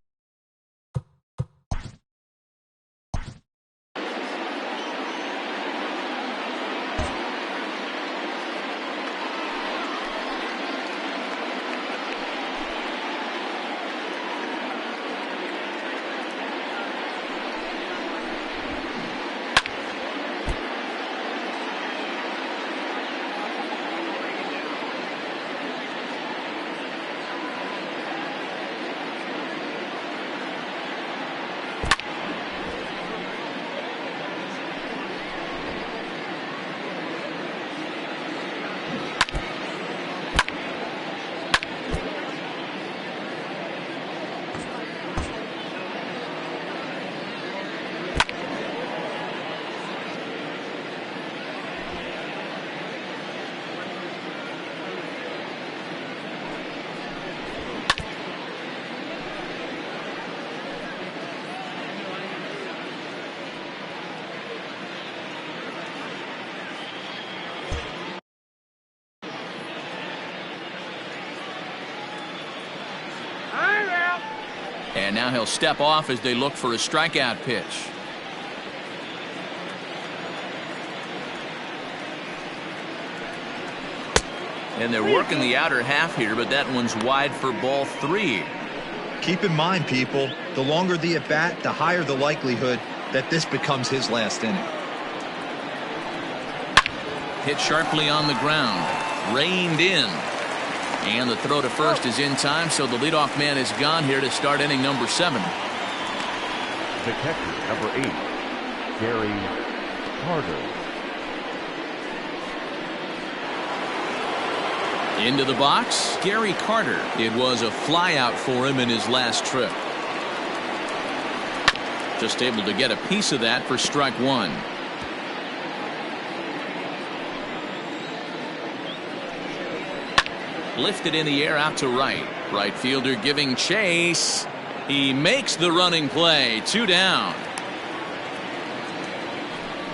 And now he'll step off as they look for a strikeout pitch. And they're working the outer half here, but that one's wide for ball 3. Keep in mind, people, the longer the at bat, the higher the likelihood that this becomes his last inning. Hit sharply on the ground, reined in. And the throw to first is in time, so the leadoff man is gone here to start inning number 7. The catcher, number 8, Gary Carter. Into the box, Gary Carter. It was a flyout for him in his last trip. Just able to get a piece of that for strike 1. Lifted in the air out to right. Right fielder giving chase. He makes the running play. 2 down.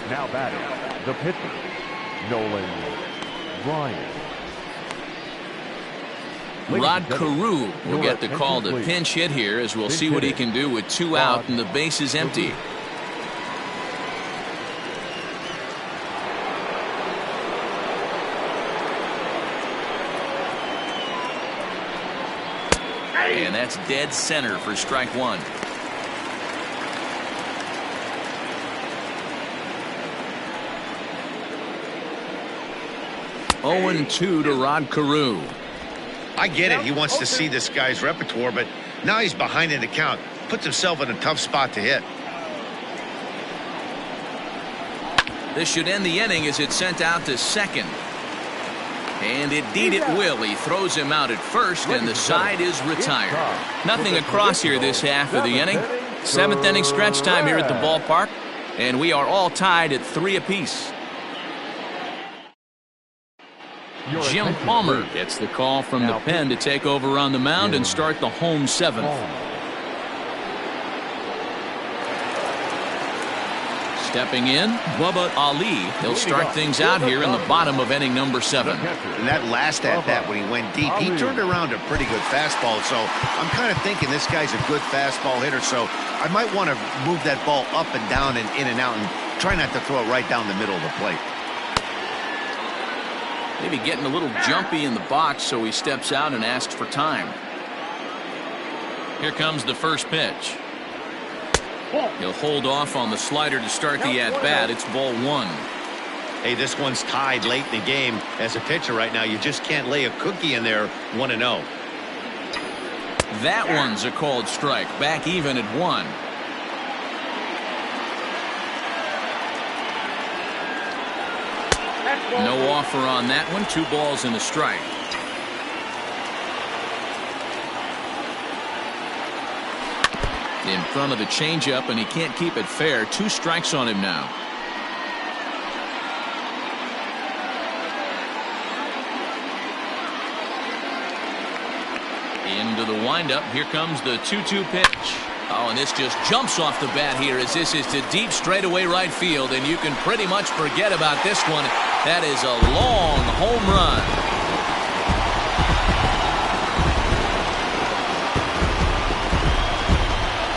Now batting, the pitcher, Nolan Ryan. Rod Carew will get the call to pinch hit here as we'll see what he can do with 2 out and the base is empty. And that's dead center for strike 1. Oh and 2 to Rod Carew. I get it. He wants to see this guy's repertoire, but now he's behind in the count. Puts himself in a tough spot to hit. This should end the inning as it's sent out to second. And indeed it will. He throws him out at first, and the side is retired. Nothing across here this half of the inning. 7th inning stretch time here at the ballpark, and we are all tied at 3 apiece. Jim Palmer gets the call from the pen to take over on the mound and start the home 7th. Stepping in, Bubba Ali. He'll start things out here in the bottom of inning number 7. And that last at bat when he went deep, he turned around a pretty good fastball. So I'm kind of thinking this guy's a good fastball hitter. So I might want to move that ball up and down and in and out and try not to throw it right down the middle of the plate. Maybe getting a little jumpy in the box, so he steps out and asks for time. Here comes the first pitch. He'll hold off on the slider to start the at-bat. It's ball 1. Hey, this one's tied late in the game. As a pitcher right now, you just can't lay a cookie in there 1-0. That one's a called strike. Back even at 1. No offer on that one. 2 balls and a strike. In front of the changeup, and he can't keep it fair. 2 strikes on him now. Into the windup. Here comes the 2-2 pitch. Oh, and this just jumps off the bat here as this is to deep straightaway right field, and you can pretty much forget about this one. That is a long home run.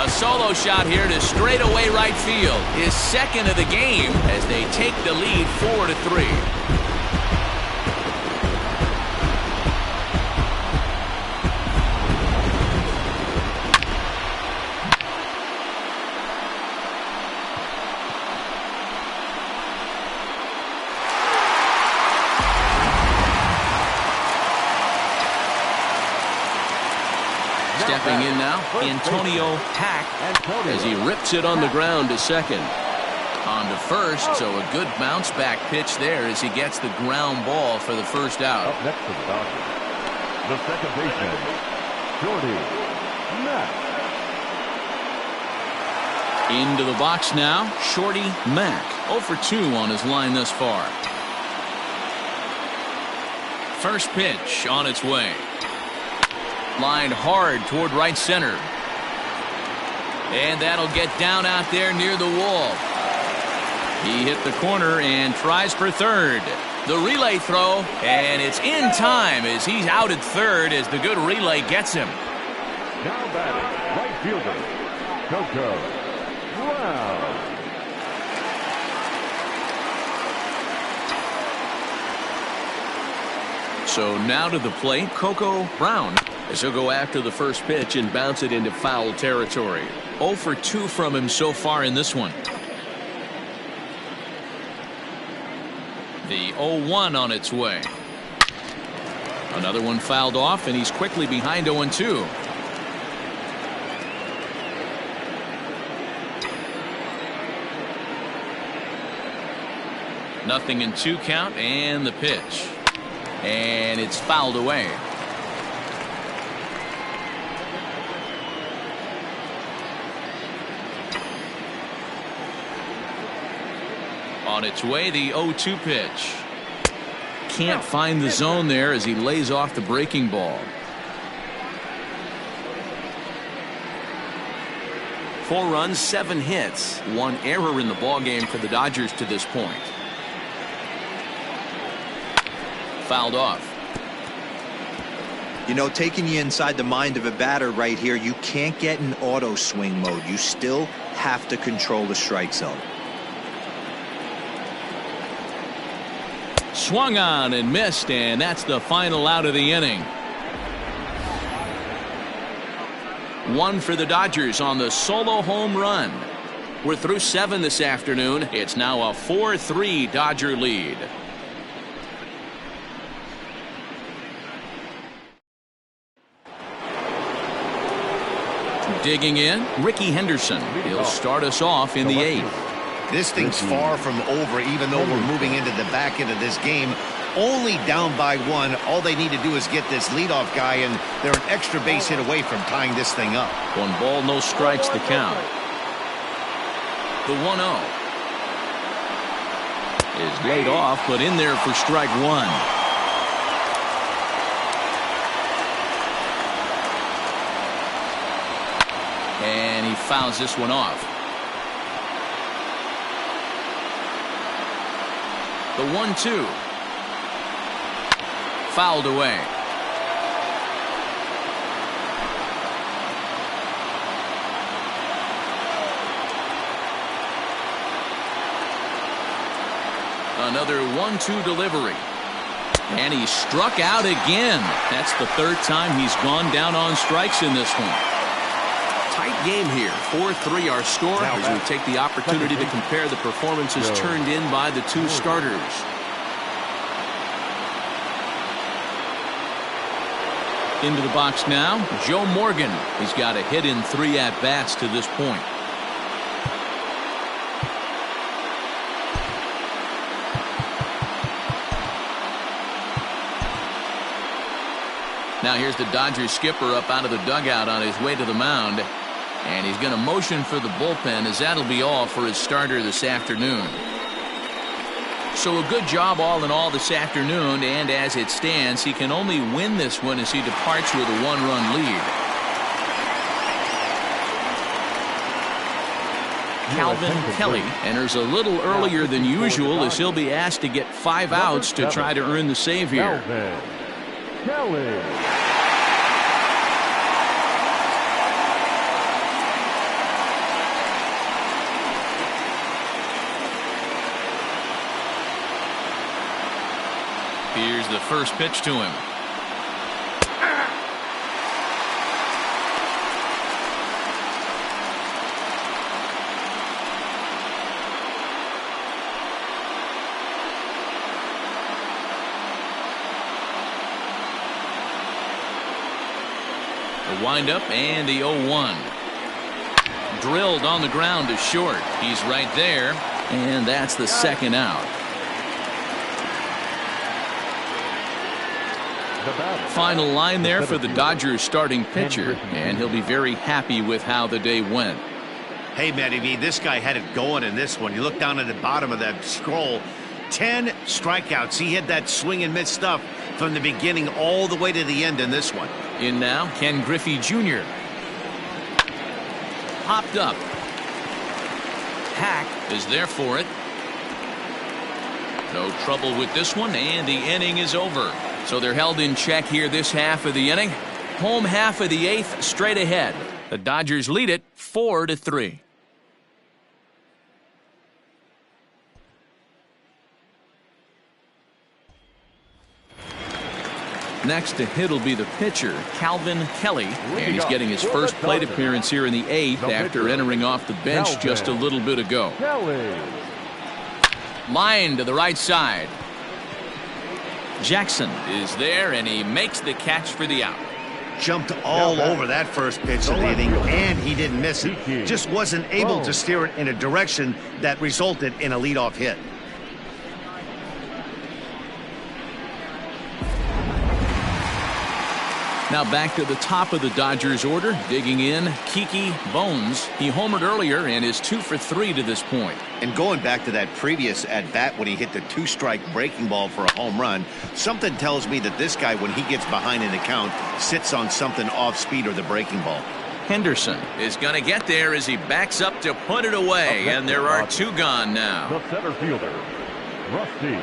A solo shot here to straightaway right field. His second of the game as they take the lead 4-3. Stepping in now, Antonio Hack as he rips it on the ground to second. On to first, so a good bounce back pitch there as he gets the ground ball for the first out. Up next for the Dodgers, the second baseman, Shorty Mack. Into the box now, Shorty Mack. 0 for 2 on his line thus far. First pitch on its way. Lined hard toward right center. And that'll get down out there near the wall. He hit the corner and tries for third. The relay throw, and it's in time as he's out at third as the good relay gets him. Now batting, right fielder, Coco Brown. So now to the plate, Coco Brown, as he'll go after the first pitch and bounce it into foul territory. 0 for 2 from him so far in this one. The 0-1 on its way. Another one fouled off, and he's quickly behind 0-2. Nothing in 2 count, and the pitch. And it's fouled away. On its way, the 0-2 pitch. Can't find the zone there as he lays off the breaking ball. 4 runs, 7 hits, 1 error in the ballgame for the Dodgers to this point. Fouled off. You know, taking you inside the mind of a batter right here, you can't get in auto swing mode. You still have to control the strike zone. Swung on and missed, and that's the final out of the inning. 1 for the Dodgers on the solo home run. We're through 7 this afternoon. It's now a 4-3 Dodger lead. Digging in, Ricky Henderson. He'll start us off in the 8th. This thing's far from over, even though we're moving into the back end of this game. Only down by 1. All they need to do is get this leadoff guy, and they're an extra base hit away from tying this thing up. 1 ball, no strikes, the count. The 1-0 is laid off, but in there for strike 1. And he fouls this one off. The 1-2 fouled away. Another 1-2 delivery. And he struck out again. That's the 3rd time he's gone down on strikes in this one. Tight game here. 4-3 our score as we take the opportunity to compare the performances turned in by the 2 starters. Into the box now, Joe Morgan. He's got a hit in 3 at-bats to this point. Now here's the Dodgers skipper up out of the dugout on his way to the mound. And he's going to motion for the bullpen, as that'll be all for his starter this afternoon. So a good job all in all this afternoon, and as it stands, he can only win this one as he departs with a one-run lead. Calvin Kelly enters a little earlier than usual as he'll be asked to get 5 outs to try to earn the save here. Kelly. Here's the first pitch to him. The windup and the 0-1. Drilled on the ground to short. He's right there, and that's the second out. Final line there for the Dodgers starting pitcher, and he'll be very happy with how the day went. Hey, Matty V, this guy had it going in this one. You look down at the bottom of that scroll. 10 strikeouts. He had that swing and miss stuff from the beginning all the way to the end in this one. In now, Ken Griffey Jr. Popped up. Hack is there for it. No trouble with this one, and the inning is over. So they're held in check here this half of the inning. Home half of the 8th straight ahead. The Dodgers lead it 4-3. Next to hit will be the pitcher, Calvin Kelly, and he's getting his first plate appearance here in the 8th after entering off the bench just a little bit ago. Line to the right side. Jackson is there, and he makes the catch for the out. Jumped all over that first pitch of the inning, and he didn't miss it. Just wasn't able to steer it in a direction that resulted in a leadoff hit. Now back to the top of the Dodgers order, digging in, Kiki Bones. He homered earlier and is 2 for 3 to this point. And going back to that previous at-bat when he hit the 2-strike breaking ball for a home run, something tells me that this guy, when he gets behind in the count, sits on something off-speed or the breaking ball. Henderson is going to get there as he backs up to put it away, and there are 2 gone now. The center fielder, Rusty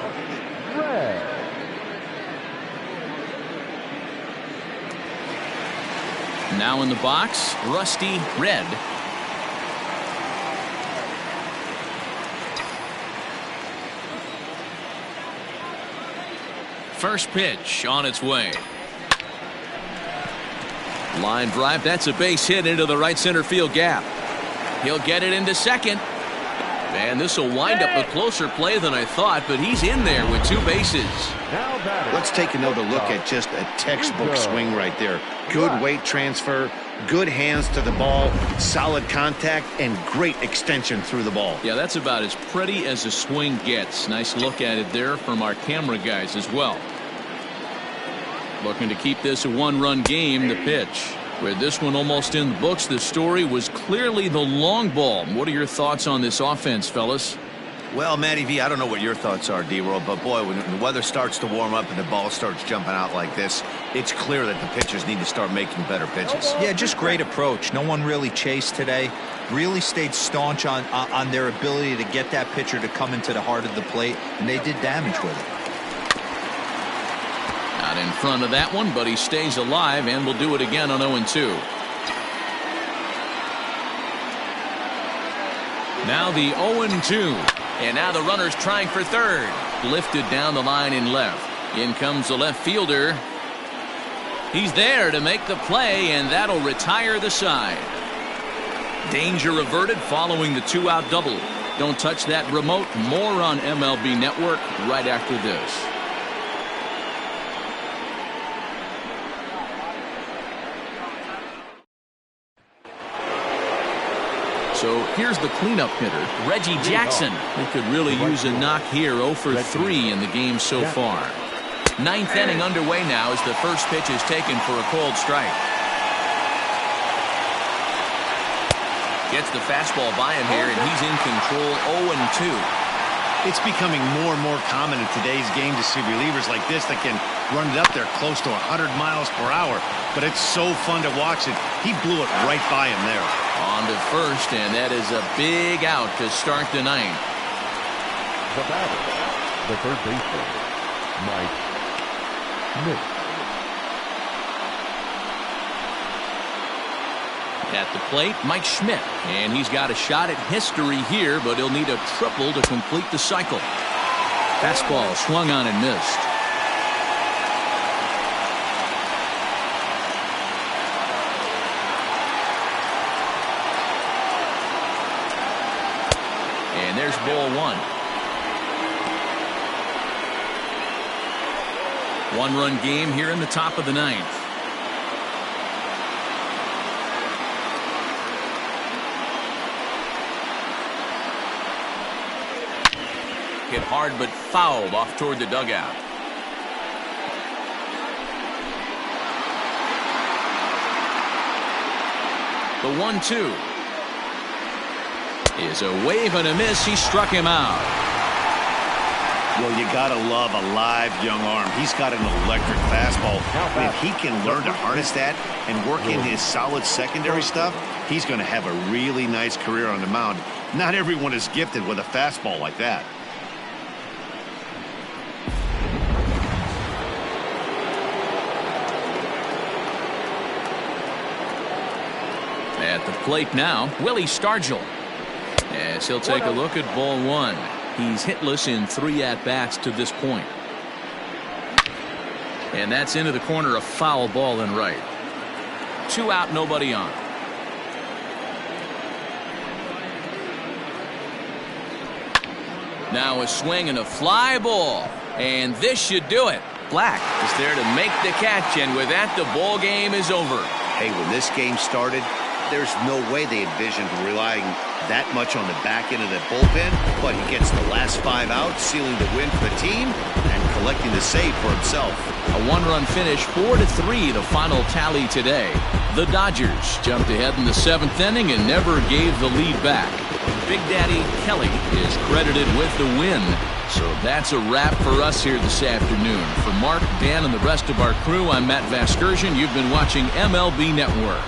Red. Now in the box, Rusty Red. First pitch on its way. Line drive. That's a base hit into the right center field gap. He'll get it into second. And this will wind up a closer play than I thought, but he's in there with 2 bases. Let's take another look at just a textbook swing right there. Good weight transfer, good hands to the ball, solid contact, and great extension through the ball. Yeah, that's about as pretty as a swing gets. Nice look at it there from our camera guys as well. Looking to keep this a 1-run game, the pitch. With this one almost in the books, the story was clearly the long ball. What are your thoughts on this offense, fellas? Well, Matty V, I don't know what your thoughts are, D-Roll, but boy, when the weather starts to warm up and the ball starts jumping out like this, it's clear that the pitchers need to start making better pitches. Yeah, just great approach. No one really chased today. Really stayed staunch on their ability to get that pitcher to come into the heart of the plate, and they did damage with it. Not in front of that one, but he stays alive and will do it again on 0-2. Now the 0-2. And now the runner's trying for third. Lifted down the line in left. In comes the left fielder. He's there to make the play, and that'll retire the side. Danger averted following the 2-out double. Don't touch that remote. More on MLB Network right after this. So here's the cleanup hitter, Reggie Jackson. He could really use a knock here. 0 for 3 in the game so far. 9th inning underway now as the first pitch is taken for a cold strike. Gets the fastball by him here, and he's in control. 0-2. It's becoming more and more common in today's game to see relievers like this that can run it up there close to 100 miles per hour. But it's so fun to watch it. He blew it right by him there. On to first, and that is a big out to start the ninth. The batter, the third baseman, Mike Schmidt. At the plate, Mike Schmidt, and he's got a shot at history here, but he'll need a triple to complete the cycle. Fastball swung on and missed. And there's ball one. One-run game here in the top of the ninth. Hit hard but fouled off toward the dugout. The 1-2 is a wave and a miss. He struck him out. Well, you gotta love a live young arm. He's got an electric fastball. If he can learn to harness that and work in his solid secondary stuff, he's going to have a really nice career on the mound. Not everyone is gifted with a fastball like that. At the plate now, Willie Stargell, as he'll take a look at ball one. He's hitless in 3 at-bats to this point. And that's into the corner, a foul ball in right. 2 out, nobody on. Now a swing and a fly ball, and this should do it. Black is there to make the catch, and with that, the ball game is over. Hey, when this game started, there's no way they envisioned relying that much on the back end of the bullpen, but he gets the last 5 outs, sealing the win for the team and collecting the save for himself. A 1-run finish, 4-3, the final tally today. The Dodgers jumped ahead in the 7th inning and never gave the lead back. Big Daddy Kelly is credited with the win. So that's a wrap for us here this afternoon. For Mark, Dan, and the rest of our crew, I'm Matt Vasgersian. You've been watching MLB Network.